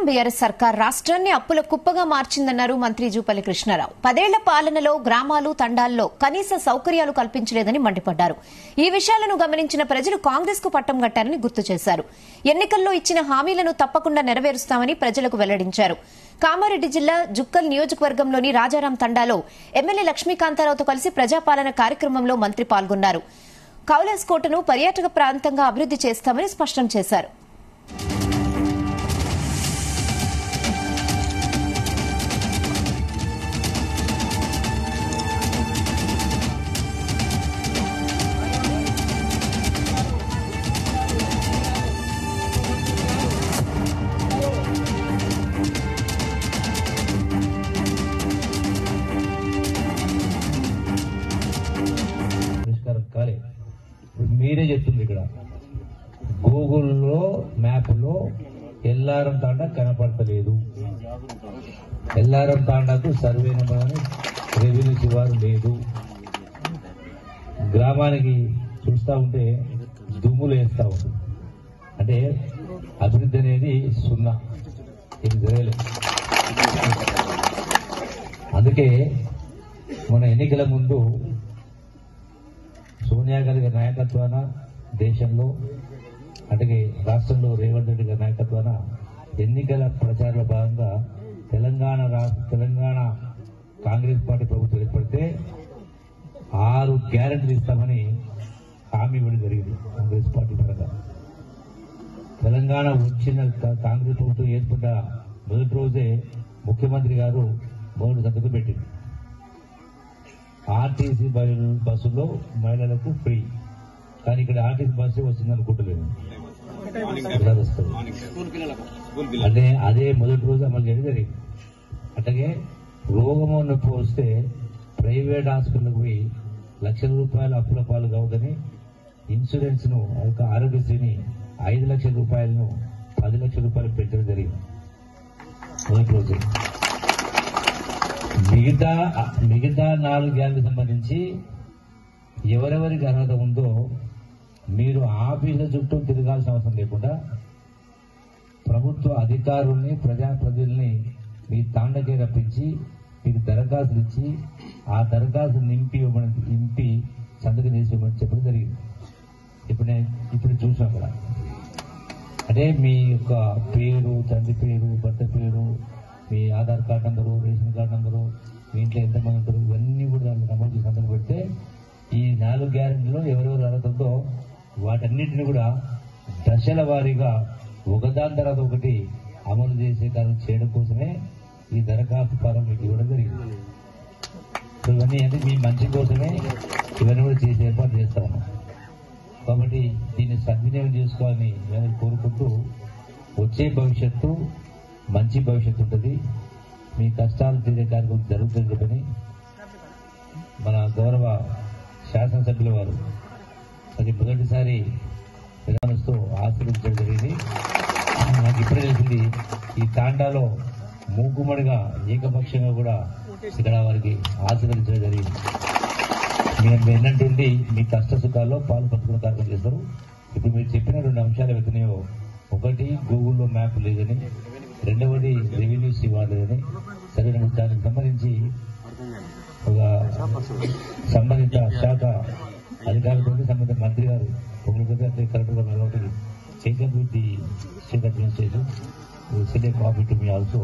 BRS సర్కార్ రాష్ట్రాన్ని అప్పుల కుప్పగా మార్చిందన్నారు మంత్రి జూపల్లి కృష్ణారావు. 10 ఏళ్ల పాలనలో గ్రామాలు తండాల్లో కనీస సౌకర్యాలు కల్పించలేదని మండిపడ్డారు. ఈ విషయాలను గమనించిన ప్రజలు కాంగ్రెస్ కు పట్టం కట్టారని గుర్తు చేశారు. ఎన్నికల్లో ఇచ్చిన హామీలను తప్పకుండా నెరవేరుస్తామని ప్రజలకు వెల్లడించారు. కామారెడ్డి జిల్లా జుక్కల్ నియోజకవర్గంలోని రాజారాం తండాలో ఎమ్మెల్యే లక్ష్మీకాంతారావుతో కలిసి ప్రజాపాలన కార్యక్రమంలో మంత్రి పాల్గొన్నారు. కౌలాస్ కోటను పర్యాటక ప్రాంతంగా అభివృద్ది చేస్తామని స్పష్టం చేశారు. మీరే చెప్తుంది ఇక్కడ గూగుల్లో మ్యాప్లో ఎల్లారం తాండా కనపడతలేదు. ఎల్లారం తాండాకు సర్వే నెంబర్ అని రెవెన్యూ శివారు లేదు. గ్రామానికి చూస్తా ఉంటే దుమ్ములు వేస్తా ఉంటుంది. అంటే అభివృద్ధి అనేది సున్నా, ఇది జరగలేదు. అందుకే మన ఎన్నికల ముందు సోనియా గాంధీ గారి నాయకత్వాన దేశంలో అంటే రాష్ట్రంలో రేవంత్ రెడ్డి గారి నాయకత్వాన ఎన్నికల ప్రచారంలో భాగంగా తెలంగాణ కాంగ్రెస్ పార్టీ ప్రభుత్వం ఏర్పడితే 6 గ్యారెంటీలు ఇస్తామని హామీ ఇవ్వడం జరిగింది. కాంగ్రెస్ పార్టీ పరంగా తెలంగాణ వచ్చిన కాంగ్రెస్ ప్రభుత్వం ఏర్పడ్డ మొదటి రోజే ముఖ్యమంత్రి గారు మొదటి సంతకం పెట్టింది. ఆర్టీసీ బస్సులో మహిళలకు ఫ్రీ, కానీ ఇక్కడ ఆర్టీసీ బస్సు వస్తుంది అనుకుంటలేదు. అంటే అదే మొదటి రోజు అమలు చేయడం జరిగింది. అట్లాగే రోగము నొప్పి వస్తే ప్రైవేట్ హాస్పిటల్కి పోయి లక్షల రూపాయల అప్పుల పాలు కావద్దని ఇన్సూరెన్స్ ను ఆరోగ్యశ్రీని 5 లక్షల రూపాయలను 10 లక్షల రూపాయలు పెట్టడం జరిగింది మొదటి రోజు. మిగతా 4 గ్యారెంటీలకు సంబంధించి ఎవరెవరికి అర్హత ఉందో మీరు ఆఫీసుల చుట్టూ తిరగాల్సిన అవసరం లేకుండా ప్రభుత్వ అధికారుల్ని ప్రజాప్రతినిధుల్ని మీ తాండకే రప్పించి మీకు దరఖాస్తులు ఇచ్చి ఆ దరఖాస్తులు నింపి సంతకం చేసి ఇవ్వమని చెప్పడం జరిగింది. ఇప్పుడు చూసాం కూడా. అంటే మీ యొక్క పేరు, తండ్రి పేరు, భర్త పేరు, మీ Aadhaar card number, ration card number, మీ ఇంట్లో ఎంతమంది ఉంటారు, ఇవన్నీ కూడా దాన్ని నమోదు చేసి సంతకం పెడితే ఈ 4 గ్యారెంటీలో ఎవరెవరు అర్హత ఉందో వాటన్నిటిని కూడా దశల వారీగా ఒకదాని తర్వాత ఒకటి అమలు చేసే కార్యం చేయడం కోసమే ఈ దరఖాస్తు ఫారం మీకు ఇవ్వడం జరిగింది. ఇవన్నీ అంటే మీ మంచి కోసమే ఇవన్నీ కూడా చేసి ఏర్పాటు చేస్తా ఉన్నాం. కాబట్టి దీన్ని సద్వినియోగం చేసుకోవాలని నేను కోరుకుంటూ వచ్చే భవిష్యత్తు మంచి భవిష్యత్తు ఉంటుంది. మీ కష్టాలు తీరే కార్యక్రమం జరుగుతుంది చెప్పని మన గౌరవ శాసనసభ్యుల వారు అది మొదటిసారి విధానస్తూ ఆశీర్వదించడం జరిగింది. నాకు ఇప్పుడే తెలిసింది ఈ తాండాలో మూకుమ్మడిగా ఏకపక్షంగా కూడా ఇక్కడ వారికి ఆశీర్వదించడం జరిగింది. మేము ఎన్నంటుండి మీ కష్ట సుఖాల్లో పాలు పంచుకునే కార్యక్రమం చేస్తారు. ఇప్పుడు మీరు చెప్పిన 2 అంశాలు వెళ్తున్నాయో, ఒకటి గూగుల్లో మ్యాప్ లేదని, రెండవది రెవెన్యూ శివారు లేదని. సరే, దానికి సంబంధించి ఒక సంబంధిత శాఖ అధికారులతో సంబంధిత మంత్రి గారు ఒకరికొకరు కరెక్ట్గా ఒకటి taken with the state administration, send a copy to me also.